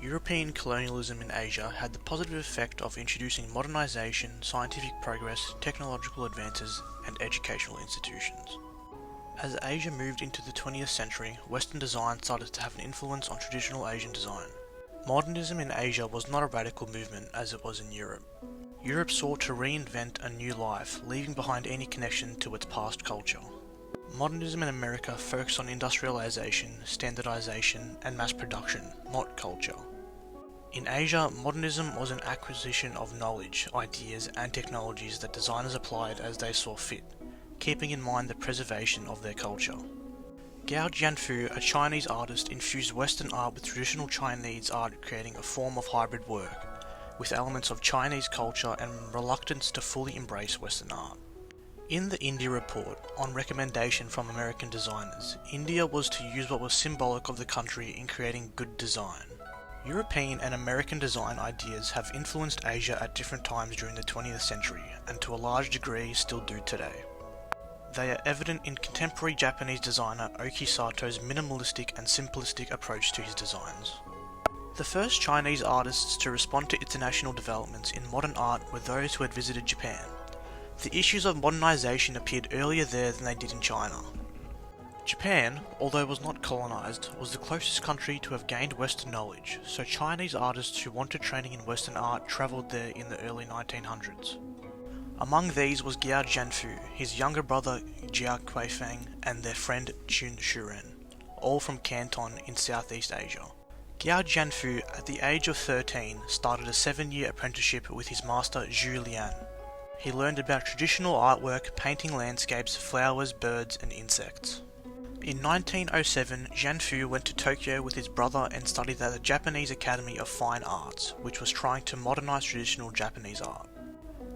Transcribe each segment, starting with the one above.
European colonialism in Asia had the positive effect of introducing modernization, scientific progress, technological advances, and educational institutions. As Asia moved into the 20th century, Western design started to have an influence on traditional Asian design. Modernism in Asia was not a radical movement as it was in Europe. Europe sought to reinvent a new life, leaving behind any connection to its past culture. Modernism in America focused on industrialization, standardization, and mass production, not culture. In Asia, modernism was an acquisition of knowledge, ideas, and technologies that designers applied as they saw fit, keeping in mind the preservation of their culture. Gao Jianfu, a Chinese artist, infused Western art with traditional Chinese art, creating a form of hybrid work, with elements of Chinese culture and reluctance to fully embrace Western art. In the India report, on recommendation from American designers, India was to use what was symbolic of the country in creating good design. European and American design ideas have influenced Asia at different times during the 20th century, and to a large degree still do today. They are evident in contemporary Japanese designer Oki Sato's minimalistic and simplistic approach to his designs. The first Chinese artists to respond to international developments in modern art were those who had visited Japan. The issues of modernization appeared earlier there than they did in China. Japan, although it was not colonized, was the closest country to have gained Western knowledge, so Chinese artists who wanted training in Western art travelled there in the early 1900s. Among these was Gao Jianfu, his younger brother Jia Kuifeng, and their friend Chun Shuren, all from Canton in Southeast Asia. Gao Jianfu, at the age of 13, started a 7-year apprenticeship with his master Zhu Lian. He learned about traditional artwork, painting landscapes, flowers, birds, and insects. In 1907, Jianfu went to Tokyo with his brother and studied at the Japanese Academy of Fine Arts, which was trying to modernize traditional Japanese art.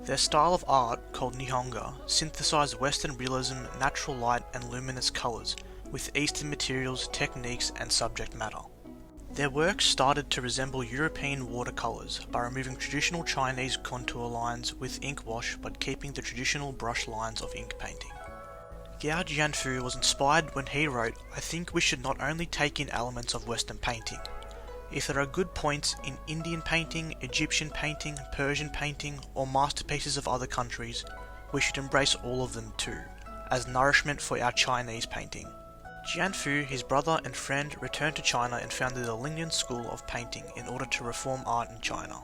Their style of art, called Nihonga, synthesized Western realism, natural light, and luminous colors, with Eastern materials, techniques, and subject matter. Their works started to resemble European watercolors by removing traditional Chinese contour lines with ink wash but keeping the traditional brush lines of ink painting. Gao Jianfu was inspired when he wrote, "I think we should not only take in elements of Western painting. If there are good points in Indian painting, Egyptian painting, Persian painting, or masterpieces of other countries, we should embrace all of them too, as nourishment for our Chinese painting." Jianfu, his brother and friend, returned to China and founded the Lingnan School of Painting in order to reform art in China.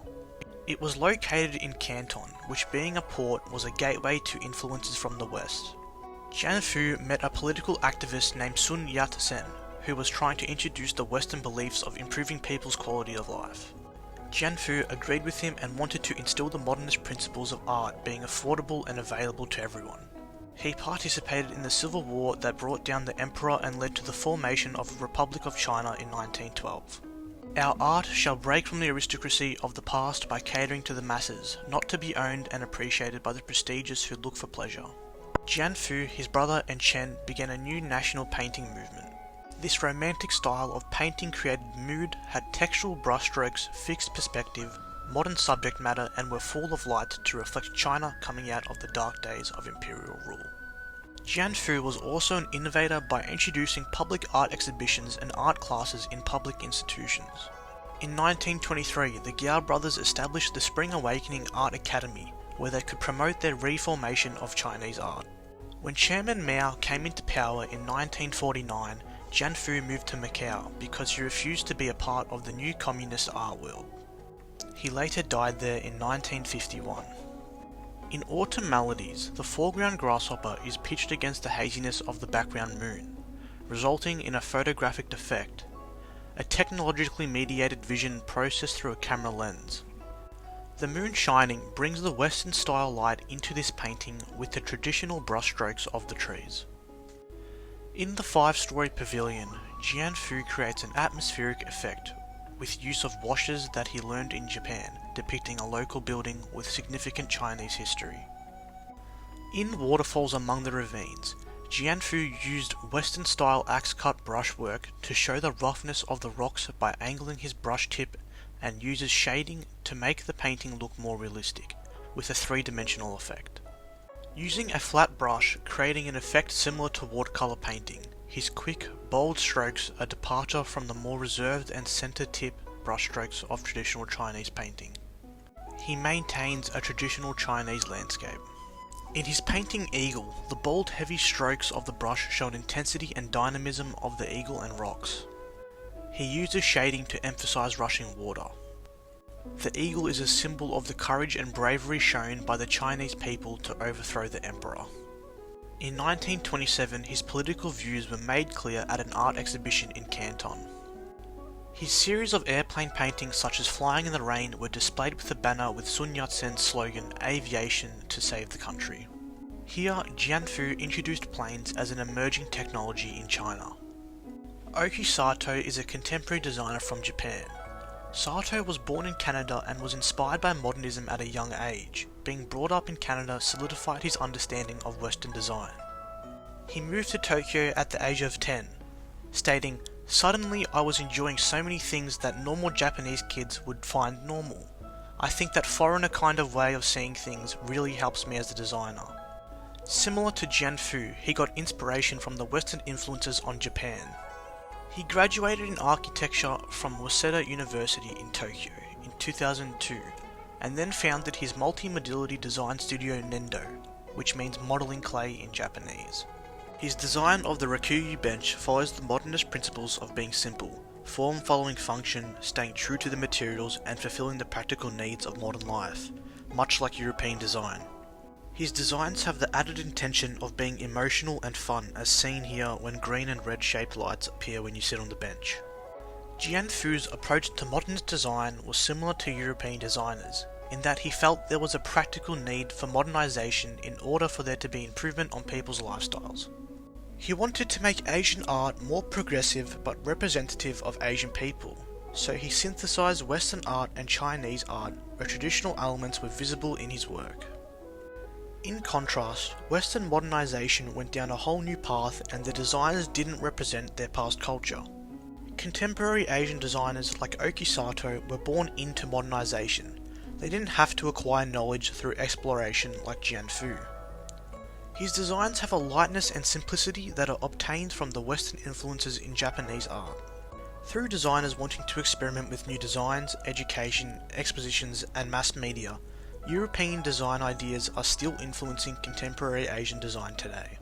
It was located in Canton, which being a port was a gateway to influences from the West. Jianfu met a political activist named Sun Yat-sen, who was trying to introduce the Western beliefs of improving people's quality of life. Jianfu agreed with him and wanted to instill the modernist principles of art being affordable and available to everyone. He participated in the civil war that brought down the emperor and led to the formation of the Republic of China in 1912. Our art shall break from the aristocracy of the past by catering to the masses, not to be owned and appreciated by the prestigious who look for pleasure. Jianfu, his brother, and Chen began a new national painting movement. This romantic style of painting created mood, had textural brushstrokes, fixed perspective, modern subject matter, and were full of light to reflect China coming out of the dark days of imperial rule. Jianfu was also an innovator by introducing public art exhibitions and art classes in public institutions. In 1923, the Gao brothers established the Spring Awakening Art Academy, where they could promote their reformation of Chinese art. When Chairman Mao came into power in 1949, Jianfu moved to Macau because he refused to be a part of the new communist art world. He later died there in 1951. In Autumn Melodies, the foreground grasshopper is pitched against the haziness of the background moon, resulting in a photographic defect, a technologically mediated vision processed through a camera lens. The moon shining brings the Western style light into this painting with the traditional brushstrokes of the trees. In the 5-story pavilion, Jianfu creates an atmospheric effect with use of washes that he learned in Japan, depicting a local building with significant Chinese history. In Waterfalls Among the Ravines, Jianfu used Western-style axe-cut brushwork to show the roughness of the rocks by angling his brush tip and uses shading to make the painting look more realistic, with a 3-dimensional effect. Using a flat brush, creating an effect similar to watercolor painting, his quick, bold strokes are a departure from the more reserved and center-tip brushstrokes of traditional Chinese painting. He maintains a traditional Chinese landscape. In his painting Eagle, the bold heavy strokes of the brush show an intensity and dynamism of the eagle and rocks. He uses shading to emphasize rushing water. The eagle is a symbol of the courage and bravery shown by the Chinese people to overthrow the emperor. In 1927, his political views were made clear at an art exhibition in Canton. His series of airplane paintings such as Flying in the Rain were displayed with a banner with Sun Yat-sen's slogan, "Aviation to save the country." Here, Jianfu introduced planes as an emerging technology in China. Oki Sato is a contemporary designer from Japan. Sato was born in Canada and was inspired by modernism at a young age. Being brought up in Canada solidified his understanding of Western design. He moved to Tokyo at the age of 10, stating, "Suddenly I was enjoying so many things that normal Japanese kids would find normal. I think that foreigner kind of way of seeing things really helps me as a designer." Similar to Jianfu, he got inspiration from the Western influences on Japan. He graduated in architecture from Waseda University in Tokyo in 2002, and then founded his multi-modality design studio Nendo, which means modelling clay in Japanese. His design of the Rakuyu bench follows the modernist principles of being simple, form following function, staying true to the materials and fulfilling the practical needs of modern life, much like European design. His designs have the added intention of being emotional and fun, as seen here when green and red shaped lights appear when you sit on the bench. Jianfu's approach to modernist design was similar to European designers, in that he felt there was a practical need for modernization in order for there to be improvement on people's lifestyles. He wanted to make Asian art more progressive but representative of Asian people, so he synthesized Western art and Chinese art where traditional elements were visible in his work. In contrast, Western modernization went down a whole new path and the designers didn't represent their past culture. Contemporary Asian designers like Oki Sato were born into modernization. They didn't have to acquire knowledge through exploration like Jianfu. His designs have a lightness and simplicity that are obtained from the Western influences in Japanese art. Through designers wanting to experiment with new designs, education, expositions, and mass media, European design ideas are still influencing contemporary Asian design today.